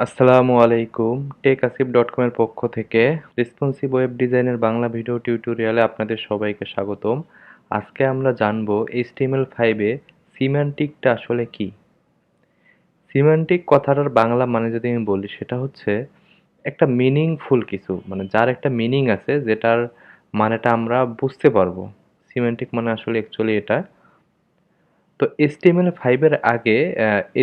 আসসালামু আলাইকুম। টেকআসিফ.com এর পক্ষ থেকে রেসপন্সিভ ওয়েব ডিজাইনের বাংলা ভিডিও টিউটোরিয়ালে আপনাদের সবাইকে স্বাগতম। আজকে আমরা জানব HTML5 এ সিম্যান্টিকটা আসলে কি। সিম্যান্টিক কথাটার বাংলা মানে যদি আমি বলি সেটা হচ্ছে একটা মিনিংফুল কিছু, মানে যার একটা মিনিং আছে যেটার মানেটা আমরা বুঝতে পারবো। সিম্যান্টিক মানে আসলে অ্যাকচুয়ালি এটা। তো HTML5 এর আগে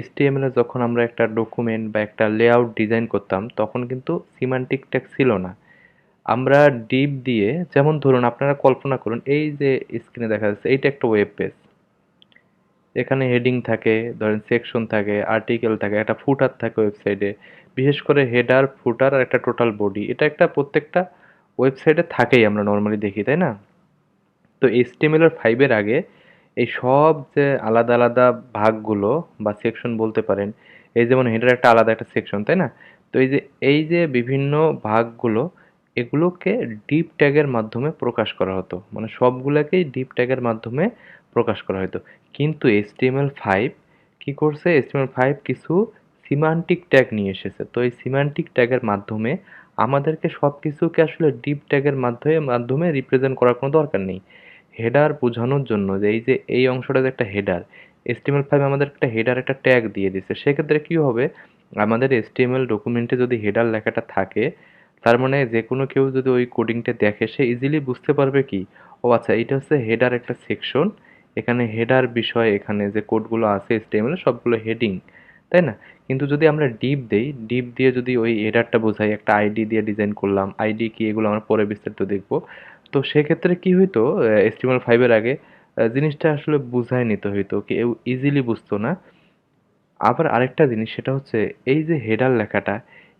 HTML এ যখন আমরা একটা ডকুমেন্ট বা একটা লেআউট ডিজাইন করতাম তখন কিন্তু সিম্যান্টিক ট্যাগ ছিল না। আমরা ডিপ দিয়ে, যেমন ধরুন আপনারা কল্পনা করুন এই যে স্ক্রিনে দেখা যাচ্ছে এইটা একটা ওয়েব পেজ। এখানে হেডিং থাকে, ধরেন সেকশন থাকে, আর্টিকেল থাকে, একটা ফুটার থাকে ওয়েবসাইটে। বিশেষ করে হেডার, ফুটার আর একটা টোটাল বডি। এটা একটা প্রত্যেকটা ওয়েবসাইটে থাকেই, আমরা নর্মালি দেখি, তাই না? তো HTML5 এর আগে এই সব যে আলাদা আলাদা ভাগগুলো বা সেকশন বলতে পারেন, এই যেমন হেডার একটা আলাদা একটা সেকশন, তাই না? তো এই যে বিভিন্ন ভাগগুলো, এগুলোকে ডিপ ট্যাগের মাধ্যমে প্রকাশ করা হতো, মানে সবগুলোকেই ডিপ ট্যাগের মাধ্যমে প্রকাশ করা হতো। কিন্তু HTML5 কি করছে? HTML5 কিছু সিমান্টিক ট্যাগ নিয়ে এসেছে। তো এই সিমান্টিক ট্যাগের মাধ্যমে আমাদেরকে সব কিছুকে আসলে ডিপ ট্যাগের মাধ্যমে রিপ্রেজেন্ট করার কোনো দরকার নেই। হেডার বোঝানোর জন্য যে এই অংশটা যে একটা হেডার, HTML5 আমাদের একটা হেডার একটা ট্যাগ দিয়ে দিছে। সেক্ষেত্রে কি হবে? আমাদের HTML ডকুমেন্টে যদি হেডার লেখাটা থাকে, তার মানে যে কোনো কেউ যদি ওই কোডিংটা দেখে সে ইজিলি বুঝতে পারবে কি, ও আচ্ছা এটা হচ্ছে হেডার একটা সেকশন, এখানে হেডার বিষয়, এখানে যে কোডগুলো আছে HTML সবগুলো হেডিং, তাই না? কিন্তু যদি আমরা ডিপ দেই, ডিপ দিয়ে যদি ওই হেডারটা বোঝাই, একটা আইডি দিয়ে ডিজাইন করলাম, আইডি কি এগুলো আমরা পরে বিস্তারিত দেখবো। তো সেক্ষেত্রে কি হইতো, HTML5 এর আগে জিনিসটা আসলে বুঝায় নিতে হইতো, কেউ ইজিলি বুঝতো না। আবার আরেকটা জিনিস সেটা হচ্ছে এই যে হেডার লেখাটা,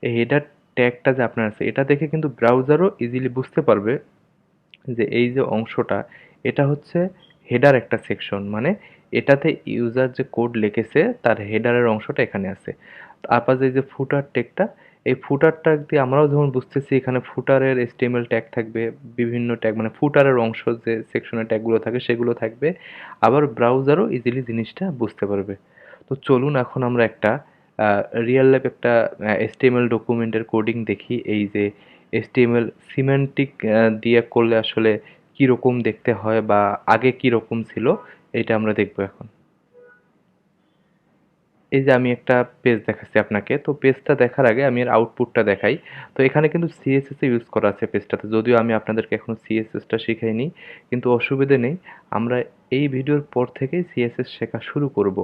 এই হেডার ট্যাগটা যে আপনার আছে এটা দেখে কিন্তু ব্রাউজারও ইজিলি বুঝতে পারবে যে এই যে অংশটা, এটা হচ্ছে হেডার একটা সেকশন, মানে এটাতে ইউজার যে কোড লিখেছে তার হেডারের অংশটা এখানে আছে। তারপর যে যে ফুটার ট্যাগটা, এই ফুটার ট্যাগ দিয়ে আমরাও যেমন বুঝতেছি এখানে ফুটারের HTML ট্যাগ থাকবে, বিভিন্ন ট্যাগ মানে ফুটারের অংশ যে সেকশনের ট্যাগগুলো থাকে সেগুলো থাকবে। আবার ব্রাউজারও ইজিলি জিনিসটা বুঝতে পারবে। তো চলুন এখন আমরা একটা রিয়েল লাইফ একটা HTML ডকুমেন্টের কোডিং দেখি। এই যে HTML সিমেন্টিক দিয়ে করলে আসলে কি রকম দেখতে হয় বা আগে কি রকম ছিল, এটা আমরা দেখব এখন। এই যে আমি একটা পেজ দেখাচ্ছি আপনাকে, তো পেজটা দেখার আগে আমি এর আউটপুটটা দেখাই। তো এখানে কিন্তু সিএসএস ইউজ করা আছে পেজটাতে, যদিও আমি আপনাদেরকে এখনো সিএসএসটা শিখাইনি, কিন্তু অসুবিধে নেই। আমরা এই ভিডিওর পর থেকেই সিএসএস শেখা শুরু করব।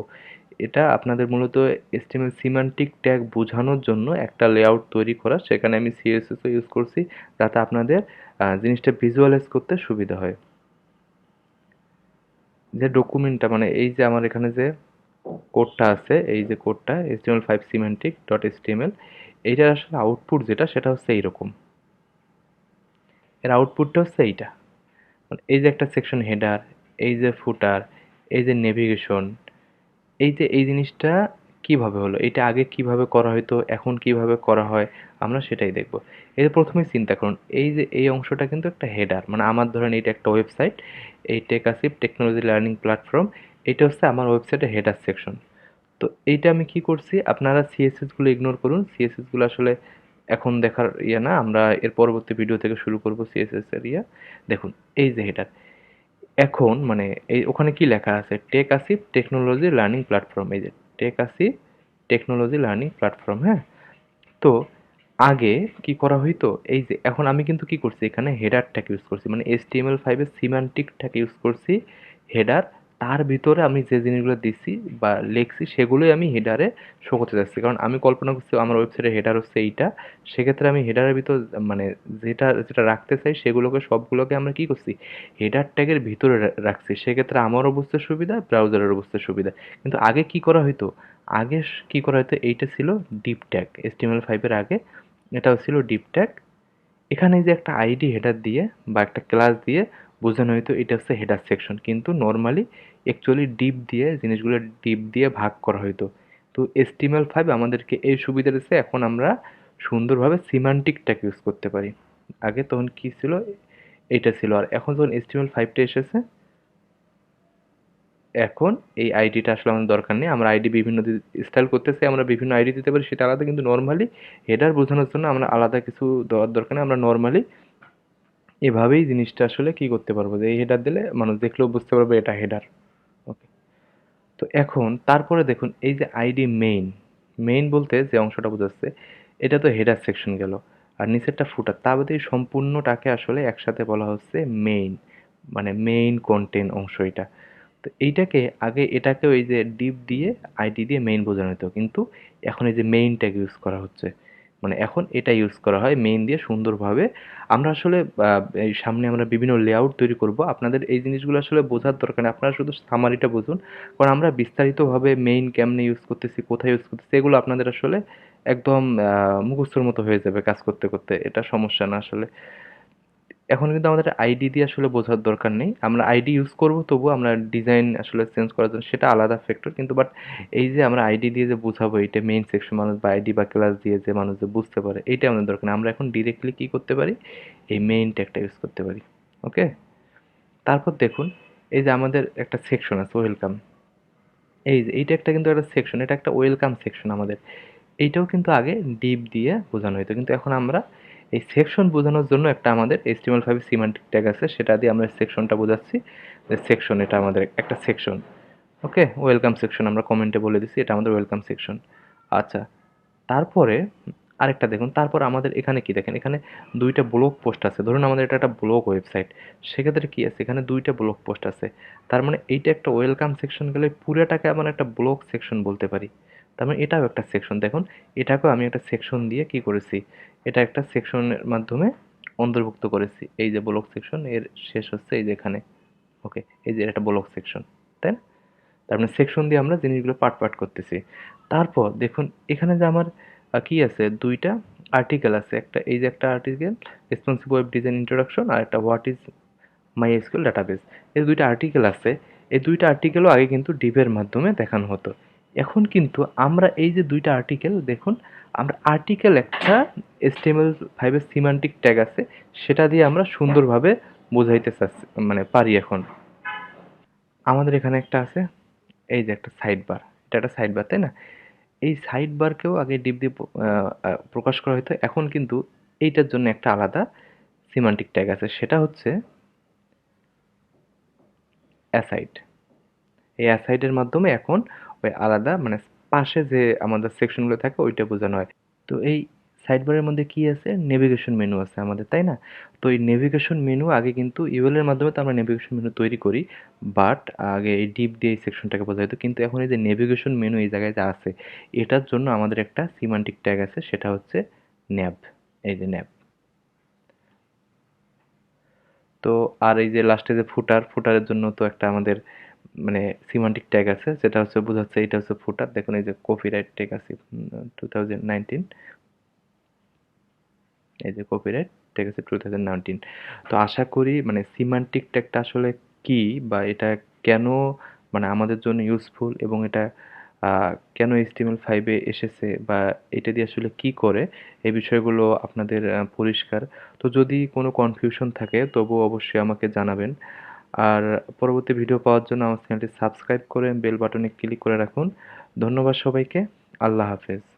এটা আপনাদের মূলত HTML সিমান্টিক ট্যাগ বোঝানোর জন্য একটা লেআউট তৈরি করা, সেখানে আমি সিএসএসও ইউজ করছি যাতে আপনাদের জিনিসটা ভিজুয়ালাইজ করতে সুবিধা হয়। যে ডকুমেন্টটা, মানে এই যে আমার এখানে যে কোডটা আছে, এই যে কোডটা HTML5 semantic ডট HTML, এইটার আসলে আউটপুট যেটা সেটা হচ্ছে এইরকম। এর আউটপুটটা হচ্ছে এইটা, মানে এই যে একটা সেকশন হেডার, এই যে ফুটার, এই যে নেভিগেশন, এই যে এই জিনিসটা কিভাবে হলো, এটা আগে কিভাবে করা হতো, এখন কিভাবে করা হয়, আমরা সেটাই দেখব। এই যে প্রথমে চিন্তা করুন, এই যে এই অংশটা কিন্তু একটা হেডার, মানে আমার ধরেন এটা একটা ওয়েবসাইট, এই টেকআসিফ টেকনোলজি লার্নিং প্ল্যাটফর্ম, এটা হচ্ছে আমার ওয়েবসাইটের হেডার সেকশন। তো এইটা আমি কি করছি, আপনারা সিএসএস গুলো ইগনোর করুন, সিএসএস গুলো আসলে এখন দেখার ইয়ে না, আমরা এর পরবর্তী ভিডিও থেকে শুরু করব সিএসএস এর ইয়ে। দেখুন এই যে হেডার, এখন মানে এই ওখানে কি লেখা আছে, tech Asif technology learning platform, এই যে tech Asif technology learning platform, হ্যাঁ। তো আগে কি করা হইতো, এই যে এখন আমি কিন্তু কি করছি এখানে হেডারটাকে ইউজ করছি, মানে HTML5 এর সিম্যান্টিকটাকে ইউজ করছি হেডার, তার ভিতরে আমি যে জিনিসগুলো দিছি বা লিখছি সেগুলোই আমি হেডারে শো করতে যাচ্ছি, কারণ আমি কল্পনা করছি আমার ওয়েবসাইটের হেডার হচ্ছে এইটা। সেক্ষেত্রে আমি হেডারের ভিতর মানে যেটা যেটা রাখতে চাই সেগুলোকে সবগুলোকে আমরা কি করছি হেডার ট্যাগের ভিতরে রাখছি। সেক্ষেত্রে আমারও বুঝতে সুবিধা, ব্রাউজারেরও বুঝতে সুবিধা। কিন্তু আগে কি করা হইতো, আগে কি করা হতো, এইটা ছিল ডিপ ট্যাগ। HTML5 এর আগে এটাও ছিল ডিপ ট্যাগ। এখানে যে একটা আইডি হেডার দিয়ে বা একটা ক্লাস দিয়ে বোঝানো হয়তো এটা হচ্ছে হেডার সেকশন, কিন্তু নর্মালি অ্যাকচুয়ালি ডিপ দিয়ে জিনিসগুলো ডিপ দিয়ে ভাগ করা হয়তো। তো HTML5 আমাদেরকে এই সুবিধা দিচ্ছে, এখন আমরা সুন্দরভাবে সিমান্টিক ট্যাগ ইউজ করতে পারি। আগে তখন কি ছিল, এইটা ছিল। আর এখন যখন HTML5টা এসেছে, এখন এই আইডিটা আসলে আমাদের দরকার নেই। আমরা আইডি বিভিন্ন স্টাইল করতেছি, আমরা বিভিন্ন আইডি দিতে পারি, সেটা আলাদা। কিন্তু নরমালি হেডার বোঝানোর জন্য আমরা আলাদা কিছু দেওয়ার দরকার নেই। আমরা নরমালি এভাবেই জিনিসটা আসলে কি করতে পারবো, যে এই হেডার দিলে মানুষ দেখলেও বুঝতে পারবে এটা হেডার। ওকে। তো এখন তারপরে দেখুন, এই যে আইডি মেইন, মেইন বলতে যে অংশটা বোঝাচ্ছে, এটা তো হেডার সেকশন গেল, আর নিচেরটা ফুটার, তা বাদে এই সম্পূর্ণটাকে আসলে একসাথে বলা হচ্ছে মেইন, মানে মেইন কন্টেন্ট অংশ এটা। তো এইটাকে আগে, এটাকে ওই যে ডিপ দিয়ে আইডি দিয়ে মেইন বোঝানো হতো, কিন্তু এখন এই যে মেইন ট্যাগ ইউজ করা হচ্ছে, মানে এখন এটা ইউজ করা হয় মেইন দিয়ে সুন্দরভাবে। আমরা আসলে এই সামনে আমরা বিভিন্ন লেআউট তৈরি করব, আপনাদের এই জিনিসগুলো আসলে বোঝার দরকার নেই, আপনারা শুধু সামারিটা বুঝুন। কারণ আমরা বিস্তারিতভাবে মেইন কেমনে ইউজ করতেছি, কোথায় ইউজ করতেছি, এগুলো আপনাদের আসলে একদম মুখস্থর মতো হয়ে যাবে কাজ করতে করতে, এটা সমস্যা না আসলে। এখন কিন্তু আমাদের আইডি দিয়ে আসলে বোঝার দরকার নেই, আমরা আইডি ইউজ করব, তবু আমরা ডিজাইন আসলে চেঞ্জ করার জন্য সেটা আলাদা ফ্যাক্টর। কিন্তু বাট এই যে আমরা আইডি দিয়ে যে বোঝাবো, এটা মেইন সেকশন মানুষ, বা আইডি বা ক্লাস দিয়ে যে মানুষ যে বুঝতে পারে, এইটা আমাদের দরকার নেই। আমরা এখন ডিরেক্টলি কি করতে পারি, এই মেইন ট্যাগটা ইউজ করতে পারি। ওকে। তারপর দেখুন, এই যে আমাদের একটা সেকশন আছে ওয়েলকাম, এই যে এইটা একটা কিন্তু একটা সেকশন, এটা একটা ওয়েলকাম সেকশন আমাদের। এইটাও কিন্তু আগে ডিপ দিয়ে বোঝানো হতো, কিন্তু এখন আমরা এই সেকশন বোঝানোর জন্য একটা আমাদের HTML5 সিমান্টিক ট্যাগ আছে, সেটা দিয়ে আমরা সেকশনটা বোঝাচ্ছি। যে সেকশন, এটা আমাদের একটা সেকশন। ওকে, ওয়েলকাম সেকশন আমরা কমেন্টে বলে দিচ্ছি এটা আমাদের ওয়েলকাম সেকশন। আচ্ছা, তারপরে আরেকটা দেখুন, তারপর আমাদের এখানে কি দেখেন, এখানে দুইটা ব্লগ পোস্ট আছে। ধরুন আমাদের এটা একটা ব্লগ ওয়েবসাইট, সেক্ষেত্রে কি আছে, এখানে দুইটা ব্লগ পোস্ট আছে। তার মানে এইটা একটা ওয়েলকাম সেকশন গেলে পুরোটাকে আমরা একটা ব্লগ সেকশন বলতে পারি। তার মানে এটাও একটা সেকশন। দেখুন, এটাকেও আমি একটা সেকশন দিয়ে কি করেছি, এটা একটা সেকশনের মাধ্যমে অন্তর্ভুক্ত করেছি। এই যে ব্লগ সেকশন, এর শেষ হচ্ছে এই যে এখানে। ওকে, এই যে এটা ব্লগ সেকশন, তাই না? তার মানে সেকশন দিয়ে আমরা জিনিসগুলো পার্ট পার্ট করতেছি। তারপর দেখুন, এখানে যে আমার কি আছে, দুইটা আর্টিকেল আছে। একটা, এই যে একটা article, responsive web design introduction, আর একটা what is my SQL database. এই দুইটা আর্টিকেল আছে। এই দুইটা আর্টিকেলও আগে কিন্তু ডিভের মাধ্যমে দেখানো হতো। এখন কিন্তু আমরা এই যে দুইটা আর্টিকেল দেখুন, আমরা আর্টিকেল একটা HTML5 এর সিমান্টিক ট্যাগ আছে, সেটা দিয়ে আমরা সুন্দরভাবে বোঝাইতে চাচ্ছি, মানে পারি এখন। আমাদের এখানে একটা আছে, এই যে একটা সাইড বার, এটা একটা সাইড বার, তাই না? এই সাইড বারকেও আগে ডিপ দিয়ে প্রকাশ করা হতো, এখন কিন্তু এইটার জন্য একটা আলাদা সিমান্টিক ট্যাগ আছে, সেটা হচ্ছে অ্যাসাইড। এই অ্যাসাইডের মাধ্যমে এখন ওই আলাদা, মানে পাশে যে আমাদের সেকশনগুলো থাকে ওইটা বোঝানো হয়। তো এই সাইড বারের মধ্যে কি আছে, নেভিগেশন মেনু আছে আমাদের, তাই না? তো এই নেভিগেশন মেনু আগে কিন্তু ইউএল এর মাধ্যমে তো আমরা নেভিগেশন মেনু তৈরি করি, বাট আগে এই ডিপ দিয়ে এই সেকশনটাকে বোঝা হতো। কিন্তু এখন এই যে নেভিগেশন মেনু এই জায়গায় যা আছে, এটার জন্য আমাদের একটা সিমান্টিক ট্যাগ আছে, সেটা হচ্ছে ন্যাব। এই যে ন্যাব। তো আর এই যে লাস্টে যে ফুটার, ফুটারের জন্য তো একটা আমাদের মানে সিমান্টিক ট্যাগ আছে, যেটা হচ্ছে বোঝাচ্ছে এটা হচ্ছে ফুটার। দেখুন এই যে কপিরাইট ট্যাগ আছে 2019, এই যে কপিরাইট ট্যাগ আছে 2019। তো আশা করি মানে সিমান্টিক ট্যাগটা আসলে কি, বা এটা কেন মানে আমাদের জন্য ইউজফুল, এবং এটা কেন HTML5 এ এসেছে, বা এটা দিয়ে আসলে কি করে, এই বিষয়গুলো আপনাদের পরিষ্কার। তো যদি কোনো কনফিউশন থাকে তবুও অবশ্যই আমাকে জানাবেন। আর পরবর্তী ভিডিও পাওয়ার জন্য আমার চ্যানেলটি সাবস্ক্রাইব করে বেল বাটনে ক্লিক করে রাখুন। ধন্যবাদ সবাইকে। আল্লাহ হাফেজ।